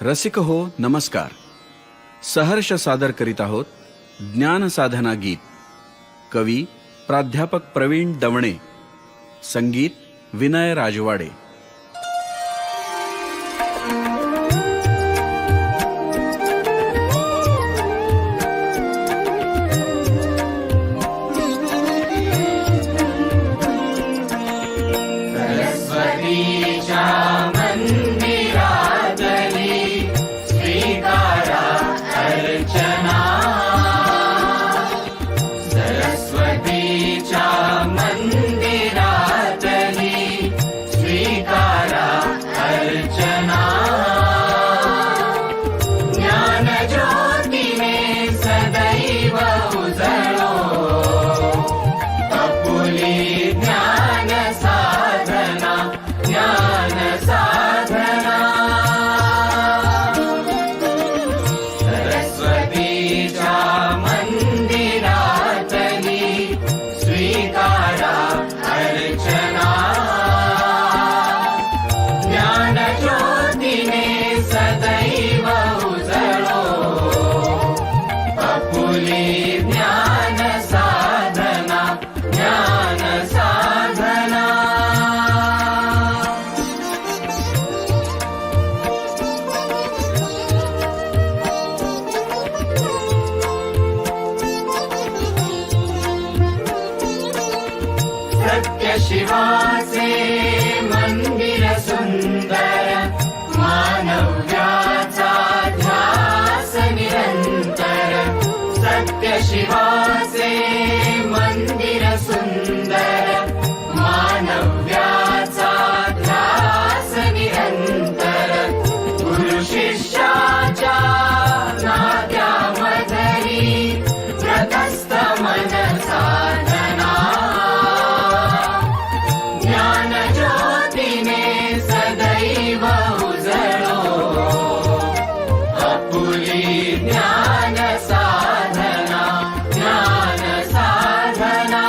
रसिक हो नमस्कार. सहर्ष सादर करीत आहोत ज्ञानसाधना गीत. कवी प्राध्यापक प्रवीण दवणे, संगीत विनय राजवाडे. शिवाचे मंदिर सुंदर, मानव्याचा ध्यास निरंतर. सत्य शिवाचे मंदिर सुंदर, मानव्याचा ध्यास निरंतर. गुरु शिष्याच्या नात्यामधली व्रतस्थ मन साधना. सदैव उजळो आपुली ज्ञान साधना, ज्ञान साधना.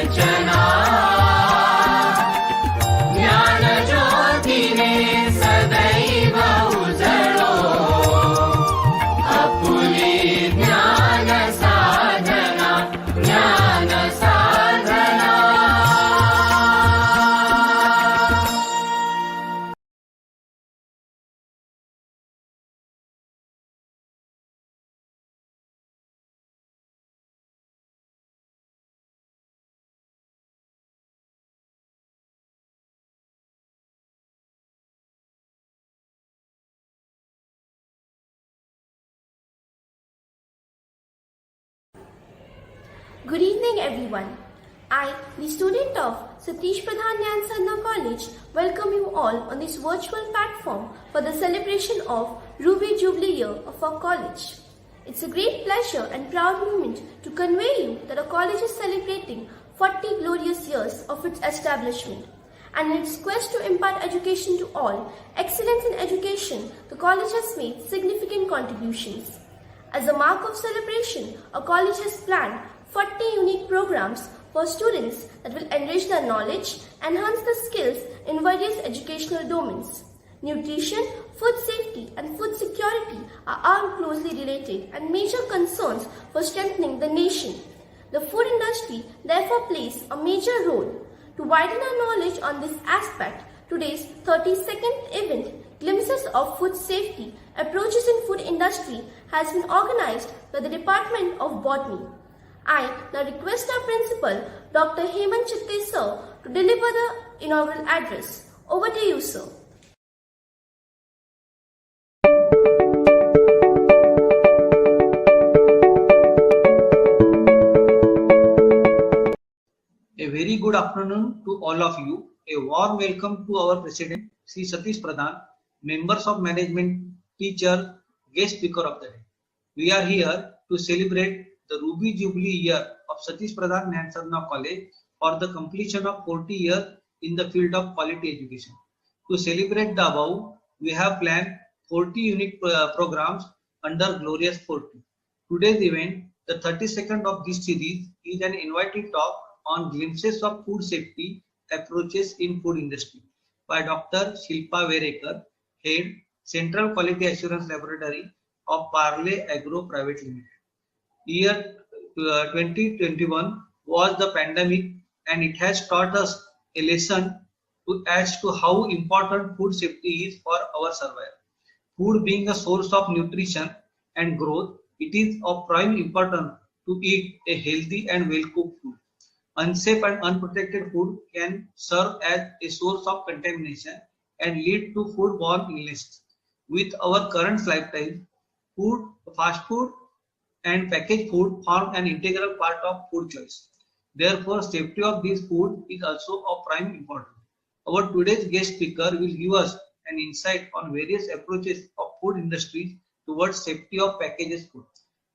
अर्चना ज्ञानज्योतीने सदैव उजळो आपुली ज्ञानसाधना ज्ञानसाधना. Good evening, everyone. I, the student of Satish Pradhan Dnyanasadhana College, welcome you all on this virtual platform for the celebration of Ruby Jubilee Year of our college. It's a great pleasure and proud moment to convey you that our college is celebrating 40 glorious years of its establishment. And in its quest to impart education to all, excellence in education, the college has made significant contributions. As a mark of celebration, our college has planned 40 unique programs for students that will enrich their knowledge, enhance their skills in various educational domains. Nutrition, food safety and food security are all closely related and major concerns for strengthening the nation. The food industry therefore plays a major role. To widen our knowledge on this aspect, today's 32nd event, Glimpses of Food Safety, Approaches in Food Industry, has been organized by the Department of Botany. I now request our principal, Dr. Hemant Chitte sir, to deliver the inaugural address. Over to you, sir. A very good afternoon to all of you. A warm welcome to our President, Sri Satish Pradhan, members of management, teacher, guest speaker of the day. We are here to celebrate the Ruby Jubilee year of Satish Pradhan Dnyanasadhana College for the completion of 40 years in the field of quality education. To celebrate the above, we have planned 40 unique programs under Glorious 40. Today's event, the 32nd of this series, is an invited talk on glimpses of food safety approaches in food industry by Dr. Shilpa Verekar, Head, Central Quality Assurance Laboratory of Parle Agro Private Limited. Year 2021 was the pandemic and it has taught us a lesson as to how important food safety is for our survival. Food being a source of nutrition and growth, it is of prime importance to eat a healthy and well-cooked food. Unsafe and unprotected food can serve as a source of contamination and lead to foodborne illnesses. With our current lifestyle, fast food and packaged food form an integral part of food choice. Therefore, safety of this food is also of prime importance. Our today's guest speaker will give us an insight on various approaches of food industries towards safety of packaged food.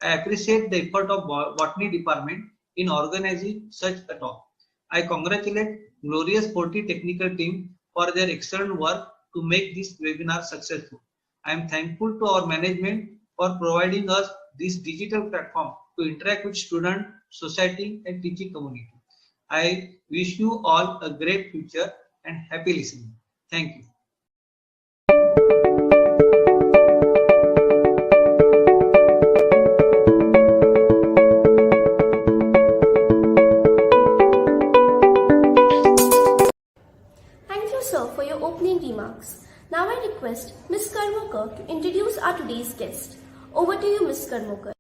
I appreciate the effort of Botany Department in organizing such a talk. I congratulate Glorious 40 technical team for their excellent work to make this webinar successful. I am thankful to our management for providing us this digital platform to interact with students, society and teaching community. I wish you all a great future and happy listening. Thank you. Thank you, sir, for your opening remarks. Now I request Ms. Karmokar to introduce our today's guest. Over to you, Ms. Karmokar.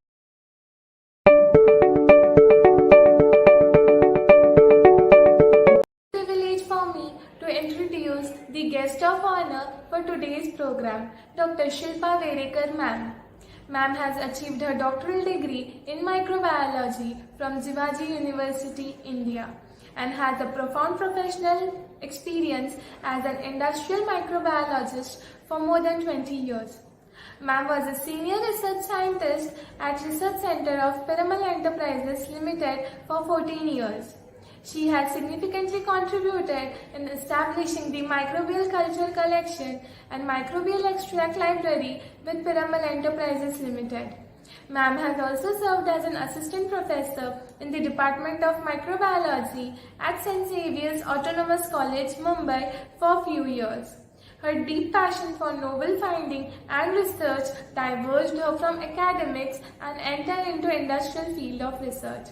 Privilege for me to introduce the guest of honor for today's program, Dr. Shilpa Verekar ma'am. Ma'am has achieved her doctoral degree in microbiology from Jivaji University, India, and has a profound professional experience as an industrial microbiologist for more than 20 years. Ma'am was a senior research scientist at Research Center of Piramal Enterprises Limited for 14 years. She has significantly contributed in establishing the Microbial Culture Collection and Microbial Extract Library with Piramal Enterprises Limited. Ma'am has also served as an assistant professor in the Department of Microbiology at St. Xavier's Autonomous College, Mumbai for a few years. Her deep passion for novel finding and research diverged her from academics and entered into industrial field of research.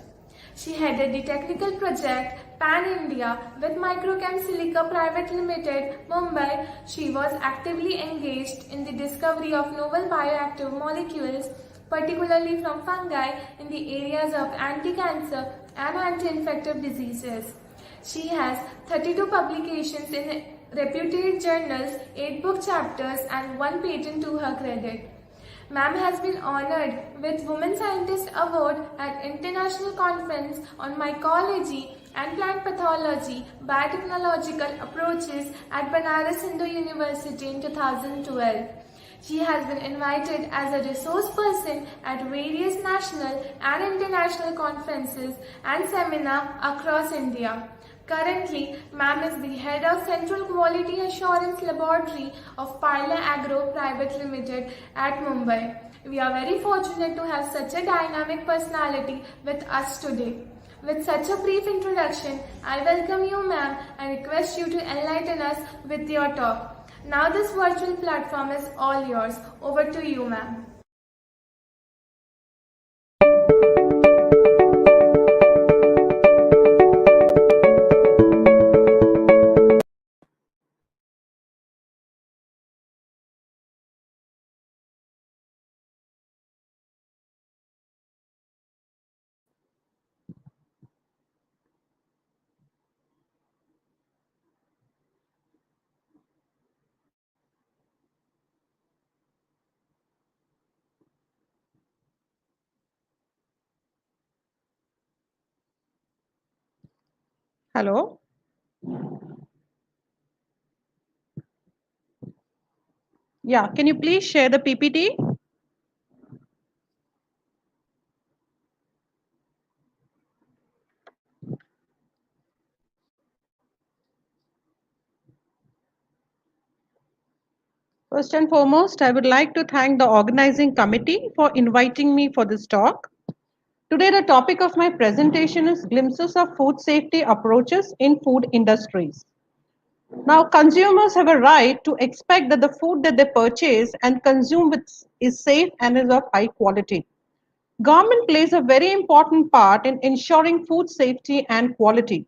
She headed the technical project Pan India with Microchem Silica Private Limited, Mumbai. She was actively engaged in the discovery of novel bioactive molecules, particularly from fungi in the areas of anti-cancer and anti-infective diseases. She has 32 publications in reputed journals, 8 book chapters, and 1 patent to her credit. Ma'am has been honored with Women Scientist Award at International Conference on Mycology and Plant Pathology Biotechnological Approaches at Banaras Hindu University in 2012. She has been invited as a resource person at various national and international conferences and seminars across India. Currently, Ma'am is the head of Central Quality Assurance Laboratory of Parla Agro Private Limited at Mumbai. We are very fortunate to have such a dynamic personality with us today. With such a brief introduction, I welcome you, ma'am, and request you to enlighten us with your talk. Now this virtual platform is all yours. Over to you, ma'am. Hello. Yeah, can you please share the PPT? First and foremost, I would like to thank the organizing committee for inviting me for this talk. Today, the topic of my presentation is glimpses of food safety approaches in food industries. Now, consumers have a right to expect that the food that they purchase and consume is safe and is of high quality. Government plays a very important part in ensuring food safety and quality,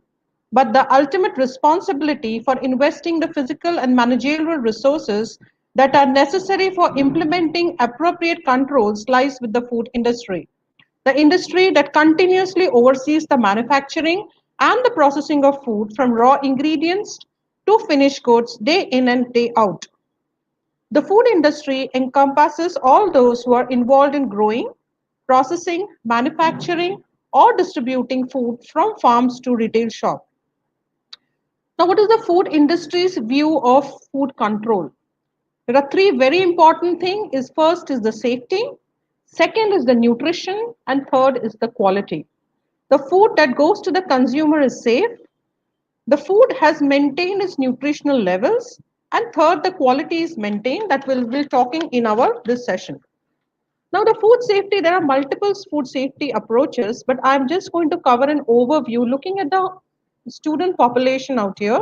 but the ultimate responsibility for investing the physical and managerial resources that are necessary for implementing appropriate controls lies with the food industry. The industry that continuously oversees the manufacturing and the processing of food from raw ingredients to finished goods day in and day out. The food industry encompasses all those who are involved in growing, processing, manufacturing, or distributing food from farms to retail shop. Now, what is the food industry's view of food control? There are three very important things. First is the safety, second is the nutrition, and third is the quality. The food that goes to the consumer is safe. The food has maintained its nutritional levels, and third, the quality is maintained. That we'll be talking in our this session. Now, the food safety, there are multiple food safety approaches, but I'm just going to cover an overview looking at the student population out here.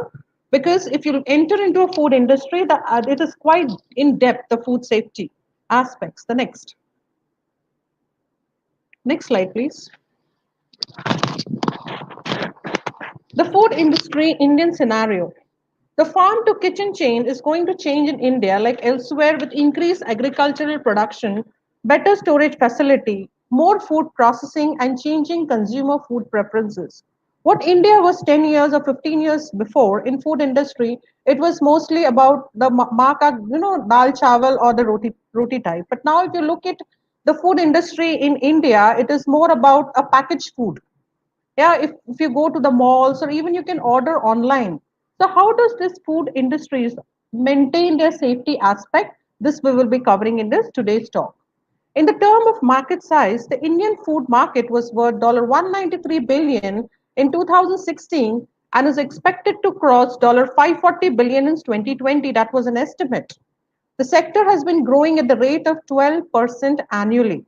Because if you enter into a food industry, it is quite in depth, the food safety aspects. The next slide, please. The food industry Indian scenario. The farm to kitchen chain is going to change in India like elsewhere with increased agricultural production, better storage facility, more food processing and changing consumer food preferences. What India was 10 years or 15 years before in food industry, it was mostly about the maka, dal chawal or the roti type. But now if you look at the food industry in India, it is more about a packaged food. Yeah, if you go to the malls or even you can order online. So how does this food industries maintain their safety aspect? This we will be covering in this today's talk. In the term of market size, the Indian food market was worth $193 billion in 2016 and is expected to cross $540 billion in 2020. That was an estimate. The sector has been growing at the rate of 12% annually.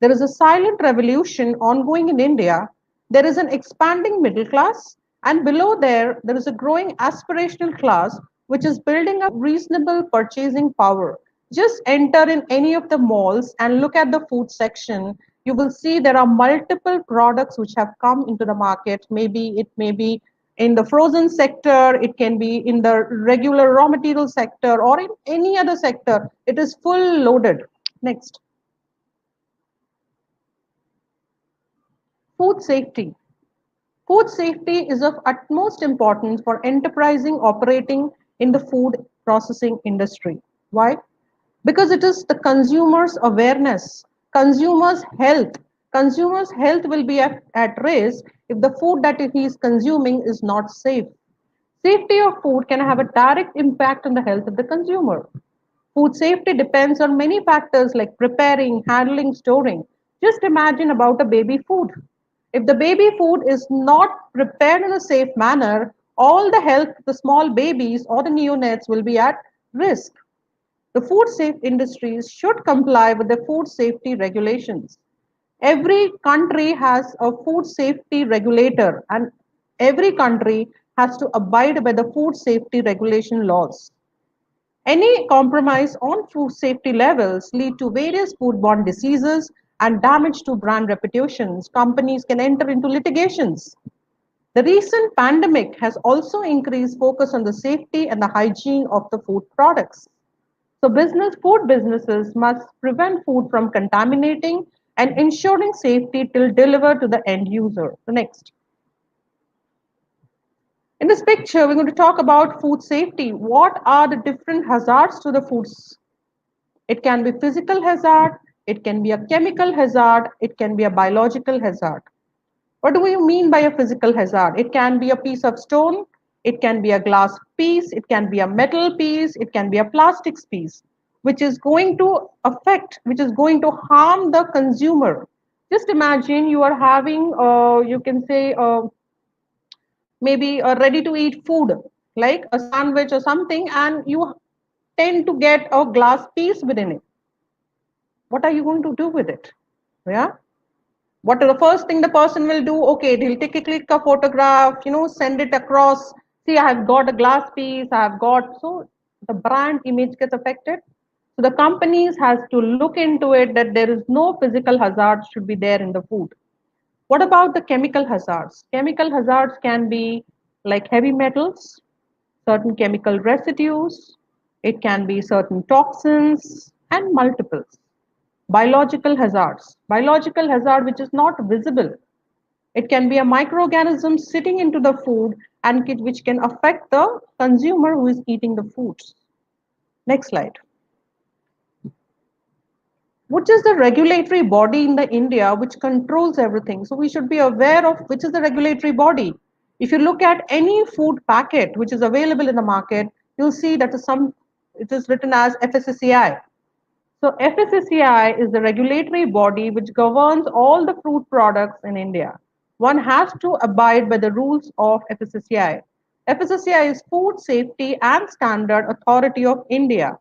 There is a silent revolution ongoing in India. There is an expanding middle class, and below there is a growing aspirational class which is building up reasonable purchasing power. Just enter in any of the malls and look at the food section. You will see there are multiple products which have come into the market. Maybe it may be in the frozen sector, it can be in the regular raw material sector, or in any other sector. It is full loaded. Next. Food safety. Food safety is of utmost importance for enterprising operating in the food processing industry. Why? Because it is the consumer's awareness, consumer's health. Consumer's health will be at risk if the food that he is consuming is not safe. Safety of food can have a direct impact on the health of the consumer. Food safety depends on many factors like preparing, handling, storing. Just imagine about a baby food. If the baby food is not prepared in a safe manner, all the health of the small babies or the neonates will be at risk. The food safe industries should comply with the food safety regulations. Every country has a food safety regulator, and every country has to abide by the food safety regulation laws. Any compromise on food safety levels lead to various foodborne diseases and damage to brand reputations. Companies can enter into litigations. The recent pandemic has also increased focus on the safety and the hygiene of the food products. So food businesses must prevent food from contaminating and ensuring safety till delivered to the end user. The next. In this picture, we're going to talk about food safety. What are the different hazards to the foods? It can be physical hazard, it can be a chemical hazard, it can be a biological hazard. What do we mean by a physical hazard? It can be a piece of stone, it can be a glass piece, it can be a metal piece, it can be a plastic piece, which is going to which is going to harm the consumer. Just imagine you are having, you can say, maybe a ready to eat food like a sandwich or something, and you tend to get a glass piece within it. What are you going to do with it? Yeah. What the first thing the person will do? Okay, he'll take a click a photograph, send it across. See, I have got a glass piece. I have got, so the brand image gets affected. So the companies has to look into it that there is no physical hazard should be there in the food. What about the chemical hazards? Chemical hazards can be like heavy metals, certain chemical residues, it can be certain toxins, and multiples. Biological hazards. Biological hazard which is not visible. It can be a microorganism sitting into the food and which can affect the consumer who is eating the foods. Next slide. Which is the regulatory body in the India which controls everything? So we should be aware of which is the regulatory body. If you look at any food packet which is available in the market, you'll see that it is written as FSSAI. So FSSAI is the regulatory body which governs all the fruit products in India. One has to abide by the rules of FSSAI. FSSAI is Food Safety and Standard Authority of India.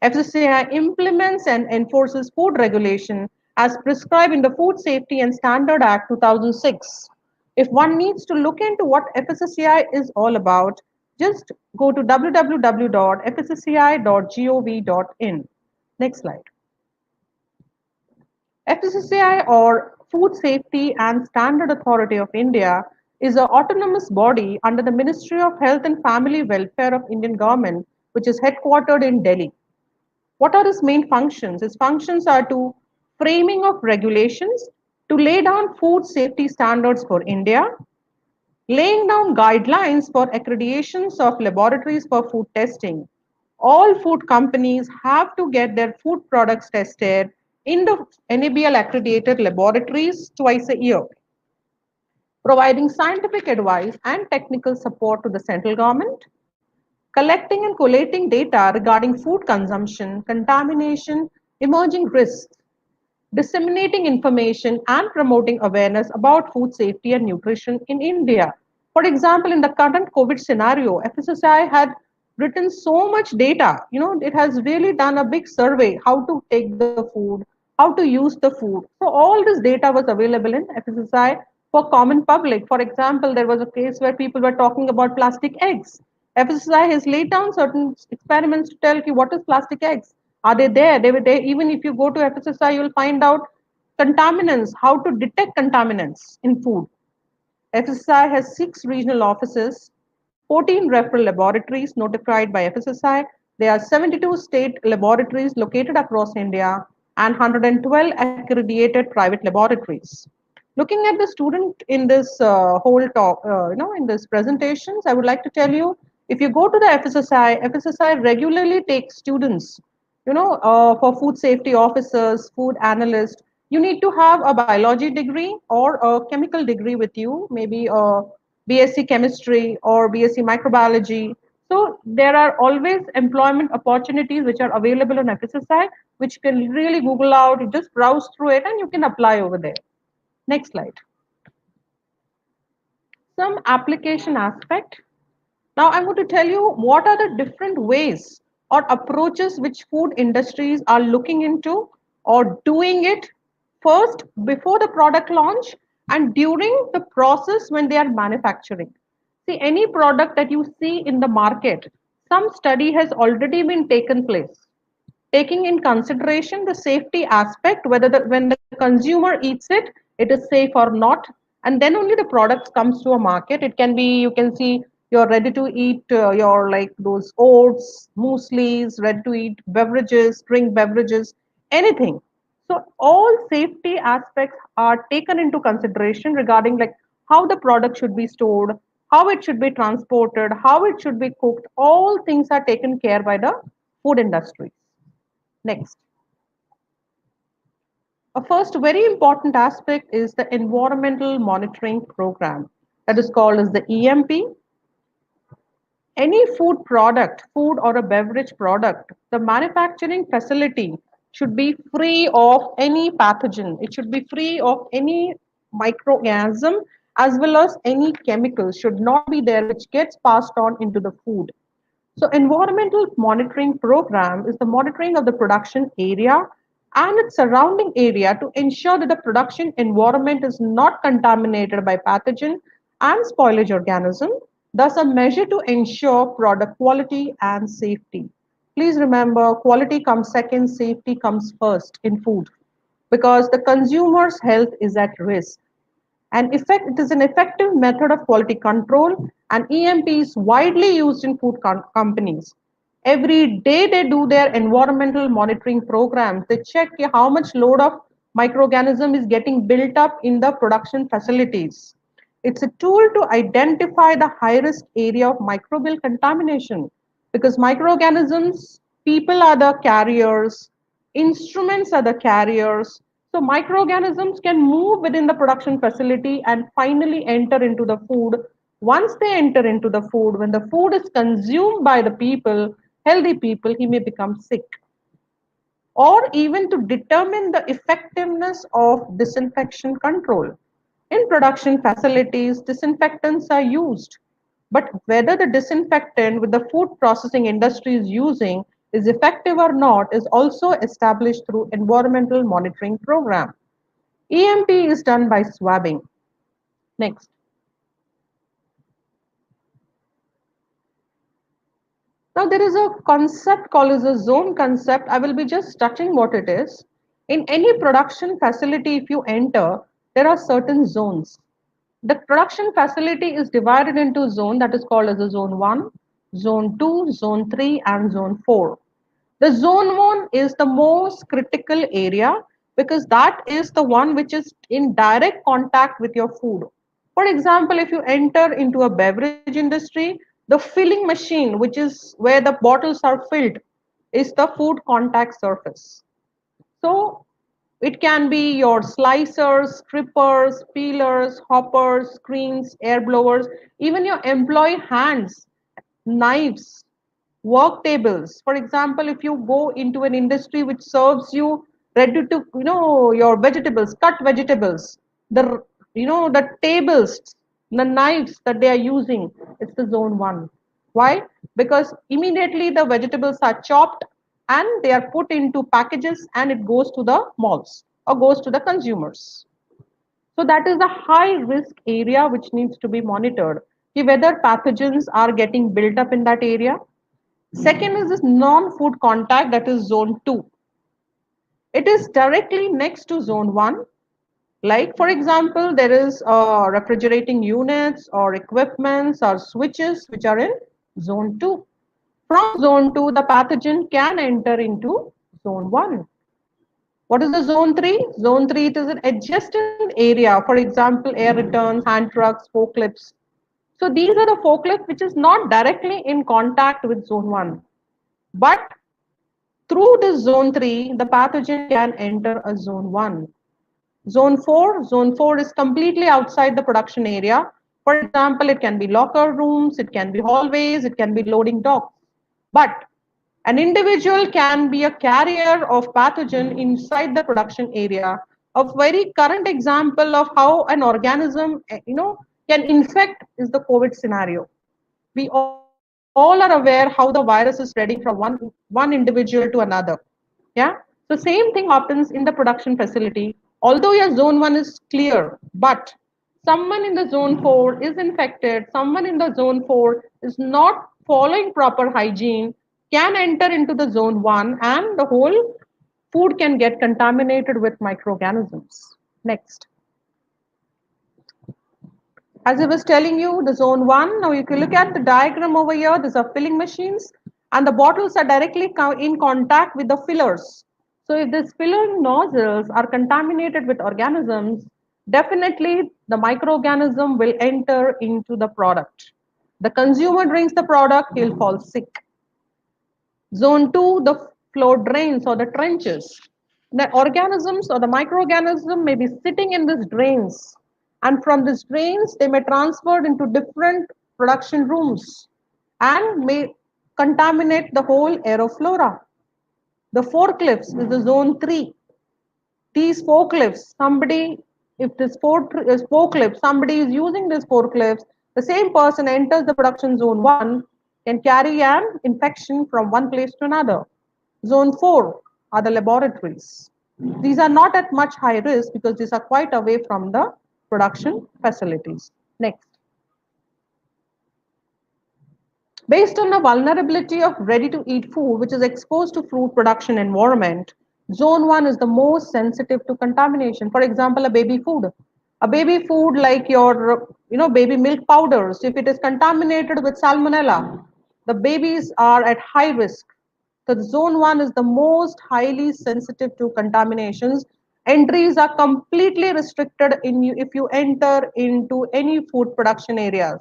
FSSAI implements and enforces food regulation as prescribed in the Food Safety and Standard Act 2006. If one needs to look into what FSSAI is all about, just go to www.fssai.gov.in. Next slide. FSSAI, or Food Safety and Standard Authority of India, is an autonomous body under the Ministry of Health and Family Welfare of Indian government, which is headquartered in Delhi. What are its main functions? Its functions are to framing of regulations, to lay down food safety standards for India, laying down guidelines for accreditations of laboratories for food testing. All food companies have to get their food products tested in the NABL accredited laboratories twice a year, providing scientific advice and technical support to the central government, collecting and collating data regarding food consumption, contamination, emerging risks, disseminating information and promoting awareness about food safety and nutrition in India. For example, in the current COVID scenario, FSSAI had written so much data. It has really done a big survey how to take the food, how to use the food. So all this data was available in FSSI for common public. For example, there was a case where people were talking about plastic eggs. FSSI has laid down certain experiments to tell you what is plastic eggs. Are they there? They were there. Even if you go to FSSI, you'll find out contaminants, how to detect contaminants in food. FSSI has 6 regional offices, 14 referral laboratories notified by FSSI. There are 72 state laboratories located across India and 112 accredited private laboratories. Looking at the student in this whole talk, in this presentations, I would like to tell you, if you go to the FSSI regularly takes students, for food safety officers, food analysts, you need to have a biology degree or a chemical degree with you, maybe a BSc chemistry or BSc microbiology. So there are always employment opportunities which are available on FSSI, which you can really Google out, you just browse through it and you can apply over there. Next slide. Some application aspect. Now I'm going to tell you what are the different ways or approaches which food industries are looking into or doing it first before the product launch and during the process when they are manufacturing. See, any product that you see in the market, some study has already been taken place, taking in consideration the safety aspect, whether when the consumer eats it, it is safe or not, and then only the product comes to a market. It can be, you can see your ready to eat, your like those oats, mueslis, ready to eat beverages, drink beverages, anything. So all safety aspects are taken into consideration regarding like how the product should be stored, how it should be transported, how it should be cooked. All things are taken care by the food industry. Next. A first very important aspect is the environmental monitoring program that is called as the EMP. Any food product, food or a beverage product, the manufacturing facility should be free of any pathogen. It should be free of any microorganism as well as any chemicals should not be there which gets passed on into the food. So environmental monitoring program is the monitoring of the production area and its surrounding area to ensure that the production environment is not contaminated by pathogen and spoilage organism, thus a measure to ensure product quality and safety. Please remember, quality comes second, safety comes first in food because the consumer's health is at risk. It is an effective method of quality control, and EMP is widely used in food companies. Every day they do their environmental monitoring programs. They check how much load of microorganism is getting built up in the production facilities. It's a tool to identify the high risk area of microbial contamination because microorganisms, people are the carriers, instruments are the carriers. So microorganisms can move within the production facility and finally enter into the food. Once they enter into the food, when the food is consumed by the people, healthy people, he may become sick. Or even to determine the effectiveness of disinfection control. In production facilities, disinfectants are used, but whether the disinfectant with the food processing industry is using is effective or not is also established through environmental monitoring program. EMP is done by swabbing. Next. Now there is a concept called as a zone concept. I will be just touching what it is. In any production facility, if you enter, there are certain zones. The production facility is divided into zone that is called as a zone 1, zone 2, zone 3 and zone 4. The zone 1 is the most critical area because that is the one which is in direct contact with your food. For example, if you enter into a beverage industry, the filling machine, which is where the bottles are filled, is the food contact surface. So it can be your slicers, strippers, peelers, hoppers, screens, air blowers, even your employee hands, knives, work tables. For example, if you go into an industry which serves you ready to, your vegetables, cut vegetables, the, the tables, the knives that they are using, it's the zone 1. Why? Because immediately the vegetables are chopped, and they are put into packages and it goes to the malls or goes to the consumers. So that is the high risk area which needs to be monitored, whether pathogens are getting built up in that area. Second is this non-food contact, that is zone 2. It is directly next to zone 1. Like for example, there is refrigerating units or equipments or switches which are in zone 2. From zone 2, the pathogen can enter into zone 1. What is the zone 3? Zone 3, it is an adjacent area. For example, air returns, hand trucks, forklifts. So these are the forklifts which is not directly in contact with zone 1. But through this zone 3, the pathogen can enter a zone 1. Zone 4 is completely outside the production area. For example, it can be locker rooms, it can be hallways, it can be loading docks. But an individual can be a carrier of pathogen inside the production area. A very current example of how an organism, can infect is the COVID scenario. We all are aware how the virus is spreading from one individual to another. Yeah. So same thing happens in the production facility. Although your zone 1 is clear, but someone in the zone 4 is infected, someone in the zone 4 is not following proper hygiene, can enter into the zone 1 and the whole food can get contaminated with microorganisms. Next. As I was telling you, the zone 1, now you can look at the diagram over here, these are filling machines and the bottles are directly in contact with the fillers. So if these filling nozzles are contaminated with organisms, definitely the microorganism will enter into the product. The consumer drinks the product, he'll fall sick. Zone 2, the floor drains or the trenches. The organisms or the microorganism may be sitting in these drains, and from these drains they may transfer into different production rooms and may contaminate the whole aeroflora. The forklifts is the zone 3. These forklifts, if this forklift, somebody is using this forklifts, the same person enters the production zone 1, can carry an infection from one place to another. Zone 4 are the laboratories. These are not at much high risk because these are quite away from the production facilities. Next. Based on the vulnerability of ready-to-eat food, which is exposed to food production environment, zone 1 is the most sensitive to contamination. For example, a baby food. A baby food like your, baby milk powders, if it is contaminated with salmonella, the babies are at high risk. So zone 1 is the most highly sensitive to contaminations. Entries are completely restricted if you enter into any food production areas.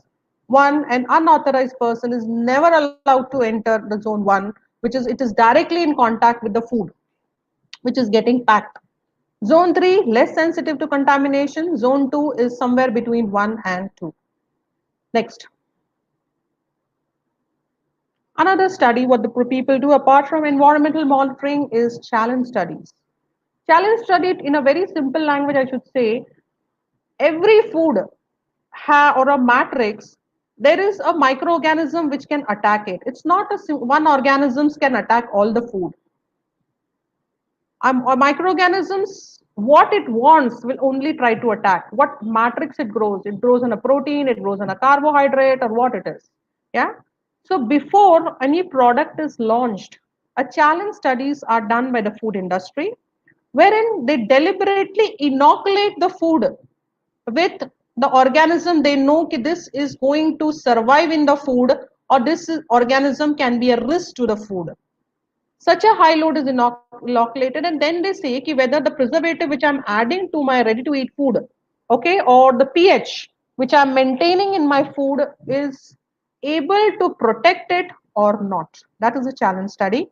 An unauthorized person is never allowed to enter the zone 1, it is directly in contact with the food, which is getting packed. Zone 3, less sensitive to contamination. Zone 2 is somewhere between 1 and 2. Next. Another study, what the people do apart from environmental monitoring is challenge studies. Challenge study in a very simple language, I should say, every food or a matrix, there is a microorganism which can attack it. It's not one organism can attack all the food. Microorganisms, what it wants will only try to attack. What matrix it grows on a protein, it grows on a carbohydrate, or what it is. Yeah. So before any product is launched, a challenge studies are done by the food industry, wherein they deliberately inoculate the food with the organism they know this is going to survive in the food, or this organism can be a risk to the food. Such a high load is inoculated, and then they say whether the preservative which I'm adding to my ready to eat food, okay, or the pH which I'm maintaining in my food is able to protect it or not. That is a challenge study.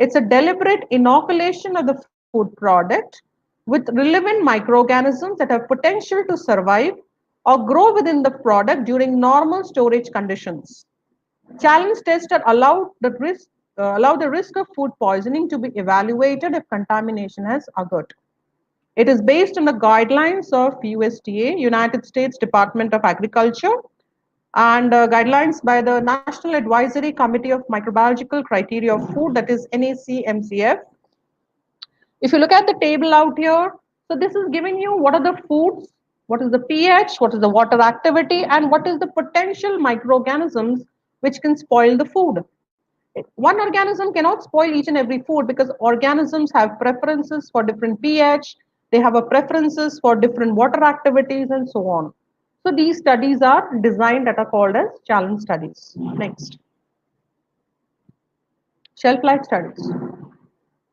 It's a deliberate inoculation of the food product with relevant microorganisms that have potential to survive or grow within the product during normal storage conditions. Challenge tests are allow the risk of food poisoning to be evaluated if contamination has occurred. It is based on the guidelines of USDA, United States Department of Agriculture, and guidelines by the National Advisory Committee of Microbiological Criteria of Food, that is NACMCF. If you look at the table out here, so this is giving you what are the foods, what is the pH, what is the water activity, and what is the potential microorganisms which can spoil the food. One organism cannot spoil each and every food because organisms have preferences for different pH, they have a preferences for different water activities and so on. So these studies are designed that are called as challenge studies. Next. Shelf life studies.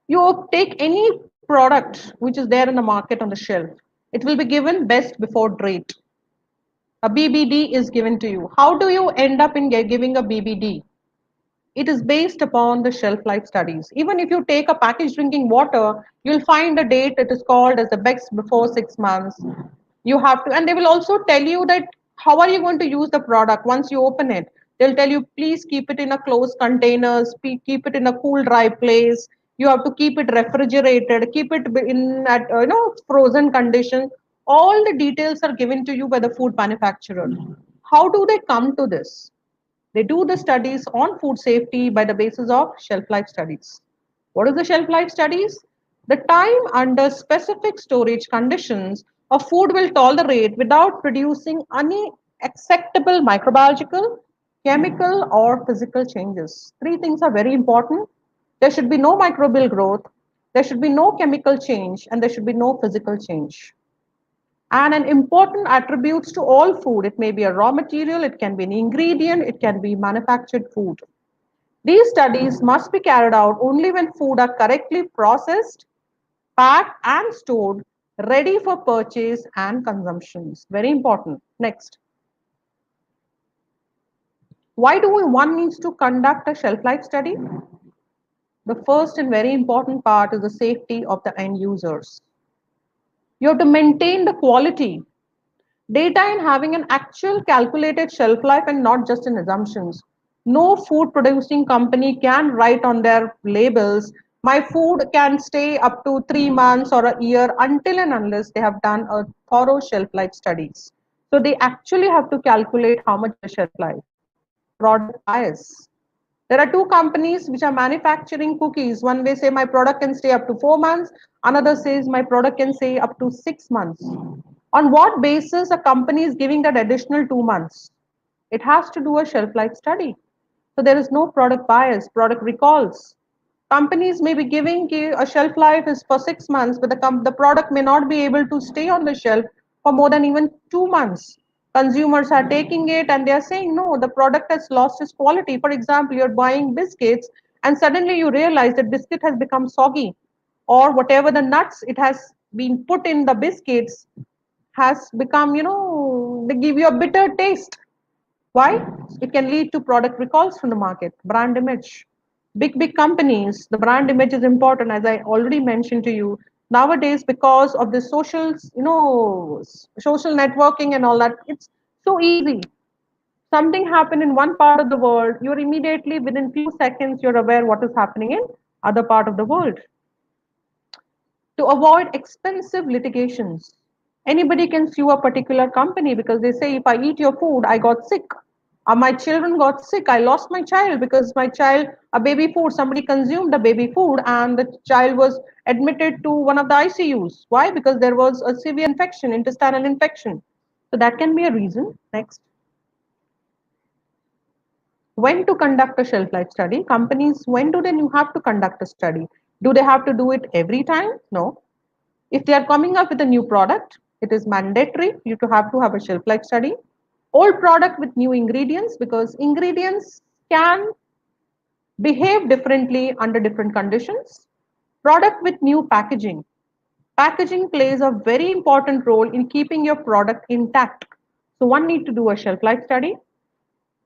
You take any product which is there in the market on the shelf, it will be given best before date. A BBD is given to you. How do you end up in giving a BBD? It is based upon the shelf life studies. Even if you take a packaged drinking water, you'll find a date it is called as the best before 6 months. You have to, and they will also tell you that how are you going to use the product once you open it. They'll tell you, please keep it in a closed containers, keep it in a cool, dry place. You have to keep it refrigerated, keep it in at frozen condition. All the details are given to you by the food manufacturer. How do they come to this? They do the studies on food safety by the basis of shelf life studies. What is the shelf life studies? The time under specific storage conditions a food will tolerate without producing any acceptable microbiological, chemical, or physical changes. Three things are very important. There should be no microbial growth, there should be no chemical change, and there should be no physical change. And an important attributes to all food. It may be a raw material, it can be an ingredient, it can be manufactured food. These studies must be carried out only when food are correctly processed, packed and stored, ready for purchase and consumptions. Very important. Next. Why do one needs to conduct a shelf life study? The first and very important part is the safety of the end users. You have to maintain the quality data in having an actual calculated shelf life and not just in assumptions. No food producing company can write on their labels, my food can stay up to 3 months or a year until and unless they have done a thorough shelf life studies. So they actually have to calculate how much the shelf life. Product bias. There are two companies which are manufacturing cookies. One may say my product can stay up to 4 months. Another says my product can stay up to 6 months. On what basis a company is giving that additional 2 months? It has to do a shelf life study. So there is no product bias, product recalls. Companies may be giving a shelf life is for 6 months, but the product may not be able to stay on the shelf for more than even 2 months. Consumers are taking it and they are saying, no, the product has lost its quality. For example, you're buying biscuits and suddenly you realize that biscuit has become soggy, or whatever the nuts it has been put in the biscuits has become, they give you a bitter taste. Why? It can lead to product recalls from the market, brand image. Big companies, the brand image is important, as I already mentioned to you. Nowadays, because of the social networking and all that, it's so easy. Something happened in one part of the world, you're immediately within few seconds, you're aware what is happening in other part of the world. To avoid expensive litigations, anybody can sue a particular company because they say, if I eat your food, I got sick. My children got sick. I lost my child because my child, a baby food, somebody consumed the baby food and the child was admitted to one of the ICUs. Why? Because there was a severe infection, intestinal infection. So that can be a reason. Next. When to conduct a shelf life study? Companies, when do they have to conduct a study? Do they have to do it every time? No. If they are coming up with a new product, it is mandatory you to have a shelf life study. Old product with new ingredients, because ingredients can behave differently under different conditions. Product with new packaging. Packaging plays a very important role in keeping your product intact. So one need to do a shelf life study.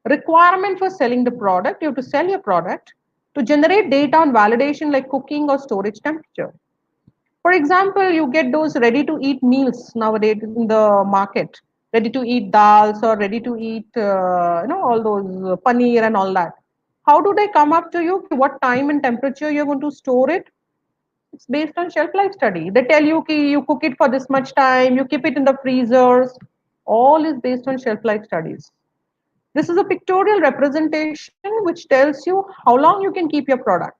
Requirement for selling the product, you have to sell your product to generate data on validation like cooking or storage temperature. For example, you get those ready-to-eat meals nowadays in the market, ready-to-eat dals or ready-to-eat, all those paneer and all that. How do they come up to you? What time and temperature you're going to store it? It's based on shelf life study. They tell you you cook it for this much time, you keep it in the freezers. All is based on shelf life studies. This is a pictorial representation which tells you how long you can keep your product.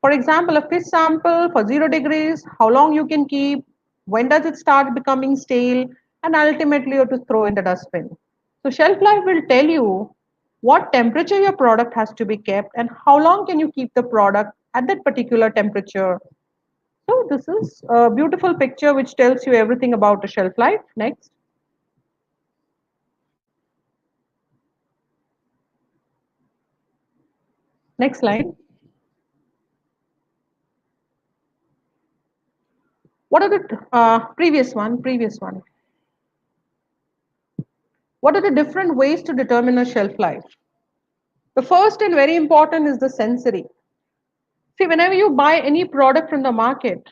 For example, a fish sample for 0 degrees, how long you can keep, when does it start becoming stale, and ultimately you have to throw in the dustbin. So shelf life will tell you what temperature your product has to be kept and how long can you keep the product at that particular temperature. So this is a beautiful picture which tells you everything about the shelf life. Next. Next slide. What are the previous one? What are the different ways to determine a shelf life? The first and very important is the sensory. See, whenever you buy any product from the market,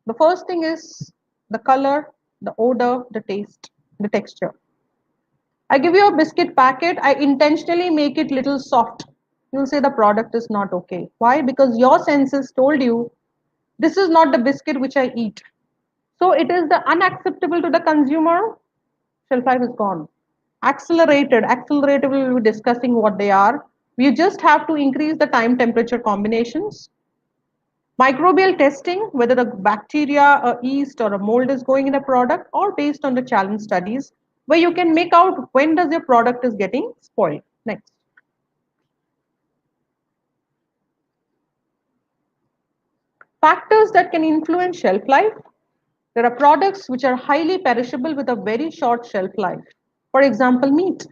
the first thing is the color, the odor, the taste, the texture. I give you a biscuit packet, I intentionally make it little soft. You'll say the product is not okay. Why? Because your senses told you this is not the biscuit which I eat. So it is the unacceptable to the consumer. Shelf life is gone. Accelerated, we will be discussing what they are. We just have to increase the time temperature combinations. Microbial testing, whether the bacteria, a yeast, or a mold is going in a product, or based on the challenge studies, where you can make out when does your product is getting spoiled. Next. Factors that can influence shelf life. There are products which are highly perishable with a very short shelf life. For example, meat,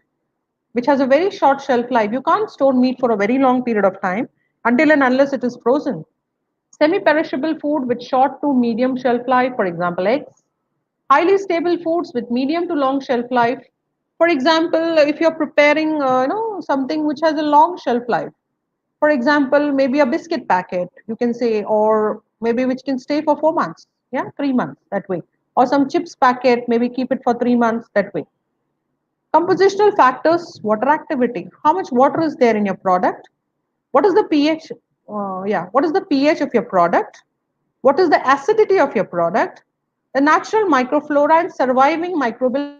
which has a very short shelf life. You can't store meat for a very long period of time until and unless it is frozen. Semi-perishable food with short to medium shelf life, for example, eggs. Highly stable foods with medium to long shelf life. For example, if you're preparing, something which has a long shelf life. For example, maybe a biscuit packet, you can say, or maybe which can stay for 4 months, yeah, 3 months that way. Or some chips packet, maybe keep it for 3 months that way. Compositional factors, water activity. How much water is there in your product? What is the pH? What is the pH of your product? What is the acidity of your product? The natural microflora and surviving microbial.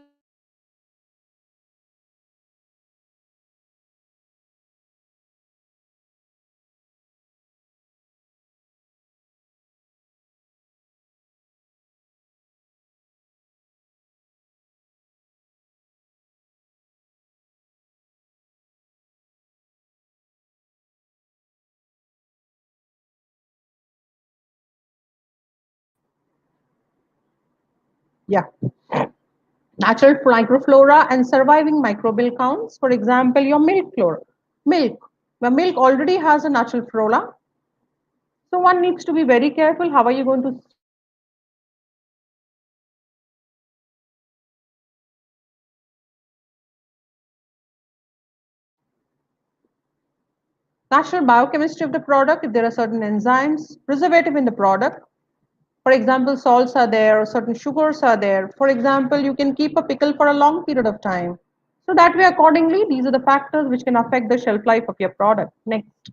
Yeah. Natural microflora and surviving microbial counts. For example, your milk flora. Milk. The milk already has a natural flora. So one needs to be very careful. How are you going to natural biochemistry of the product, if there are certain enzymes, preservative in the product. For example, salts are there, certain sugars are there. For example, you can keep a pickle for a long period of time. So that way, accordingly, these are the factors which can affect the shelf life of your product. Next.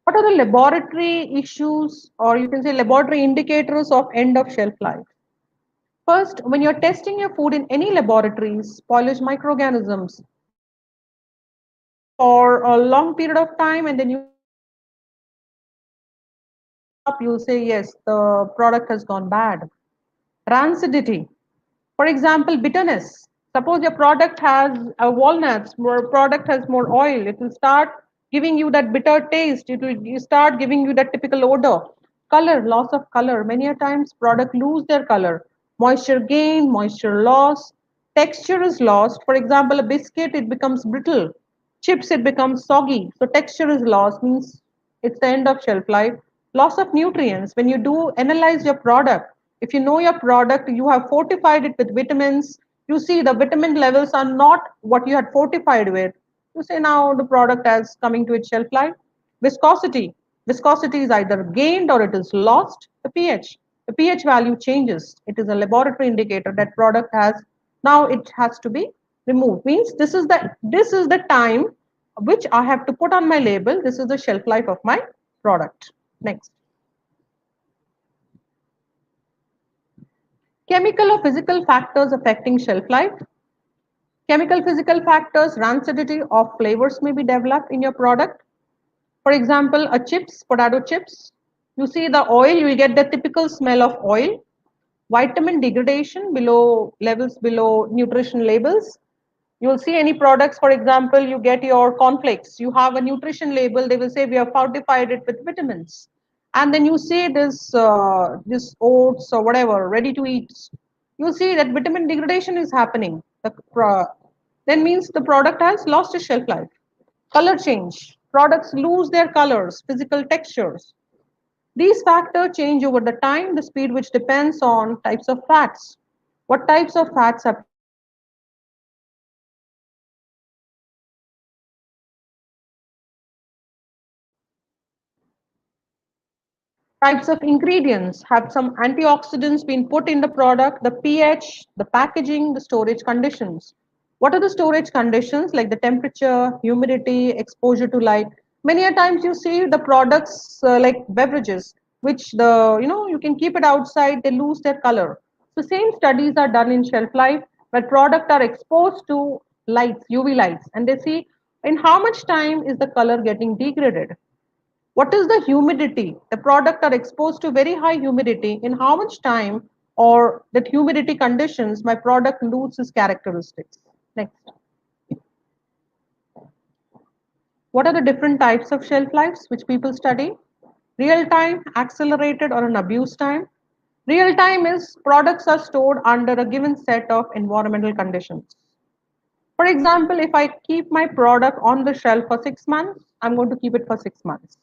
What are the laboratory issues, or you can say laboratory indicators of end of shelf life? First, when you're testing your food in any laboratories, spoilage microorganisms for a long period of time, and then you'll say, yes, the product has gone bad. Rancidity. For example, bitterness. Suppose your product has walnuts, your product has more oil, it will start giving you that bitter taste. It will start giving you that typical odor. Color, loss of color. Many a times product lose their color. Moisture gain, moisture loss. Texture is lost. For example, a biscuit, it becomes brittle. Chips, it becomes soggy. So texture is lost, means it's the end of shelf life. Loss of nutrients. When you do analyze your product, if you know your product, you have fortified it with vitamins, you see the vitamin levels are not what you had fortified with. You say now the product is coming to its shelf life. Viscosity. Viscosity is either gained or it is lost. The pH. The pH value changes. It is a laboratory indicator that product has now it has to be removed. Means this is the time which I have to put on my label. This is the shelf life of my product. Next. Chemical or physical factors affecting shelf life. Chemical physical factors, rancidity of flavors may be developed in your product. For example, a chips, potato chips, you see the oil, you will get the typical smell of oil. Vitamin degradation below levels below nutrition labels. You will see any products, for example, you get your cornflakes, you have a nutrition label, they will say we have fortified it with vitamins. And then you see this oats or whatever, ready to eat. You see that vitamin degradation is happening. Then means the product has lost its shelf life. Color change. Products lose their colors, physical textures. These factors change over the time, the speed which depends on types of fats. What types of fats are present in your product? Types of ingredients have some antioxidants being put in the product, the pH, the packaging, the storage conditions. What are the storage conditions like the temperature, humidity, exposure to light? Many a times you see the products like beverages, which you can keep it outside, they lose their color. So same studies are done in shelf life where products are exposed to lights, UV lights, and they see in how much time is the color getting degraded. What is the humidity? The product are exposed to very high humidity. In how much time or that humidity conditions my product loses characteristics? Next. What are the different types of shelf lives which people study? Real time, accelerated, or an abuse time. Real time is products are stored under a given set of environmental conditions. For example, if I keep my product on the shelf for 6 months, I'm going to keep it for 6 months.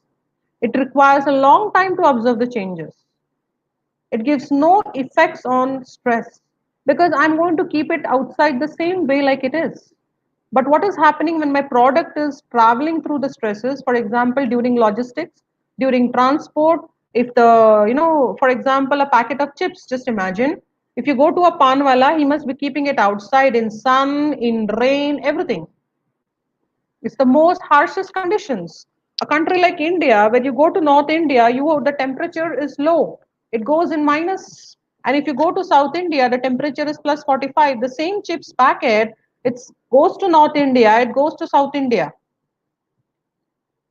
It requires a long time to observe the changes. It gives no effects on stress because I'm going to keep it outside the same way like it is. But what is happening when my product is traveling through the stresses, for example, during logistics, during transport, if for example, a packet of chips, just imagine, if you go to a panwala, he must be keeping it outside in sun, in rain, everything. It's the most harshest conditions. A country like India, when you go to North India, the temperature is low. It goes in minus. And if you go to South India, the temperature is plus 45. The same chips packet, it goes to North India, it goes to South India.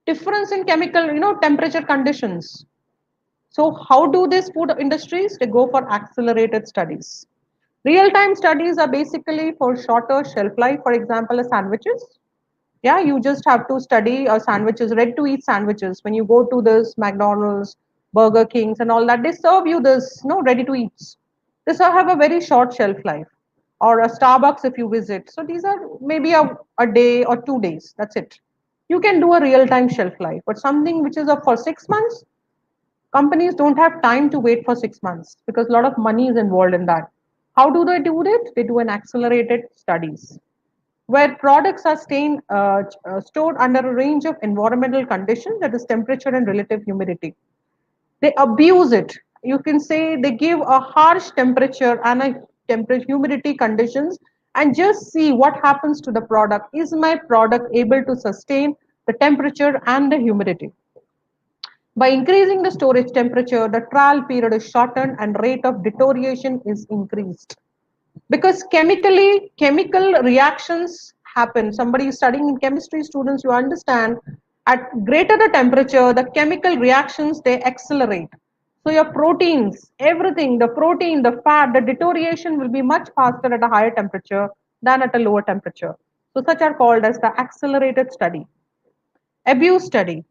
Difference in chemical, temperature conditions. So how do these food industries? They go for accelerated studies. Real-time studies are basically for shorter shelf life, for example, sandwiches. Yeah, you just have to study sandwiches, ready to eat sandwiches. When you go to this McDonald's, Burger Kings and all that, they serve you this, ready to eat. This will have a very short shelf life. Or a Starbucks if you visit. So these are maybe a day or 2 days. That's it. You can do a real-time shelf life. But something which is up for 6 months, companies don't have time to wait for 6 months because a lot of money is involved in that. How do they do it? They do an accelerated studies where products are stored under a range of environmental conditions, that is temperature and relative humidity. They abuse it. You can say they give a harsh temperature and a temperature humidity conditions and just see what happens to the product. Is my product able to sustain the temperature and the humidity? By increasing the storage temperature, the trial period is shortened and rate of deterioration is increased. Because chemical reactions happen. Somebody is studying in chemistry, students, you understand, at greater the temperature, the chemical reactions, they accelerate. So your proteins, everything, the protein, the fat, the deterioration will be much faster at a higher temperature than at a lower temperature. So such are called as the accelerated study. Abuse study.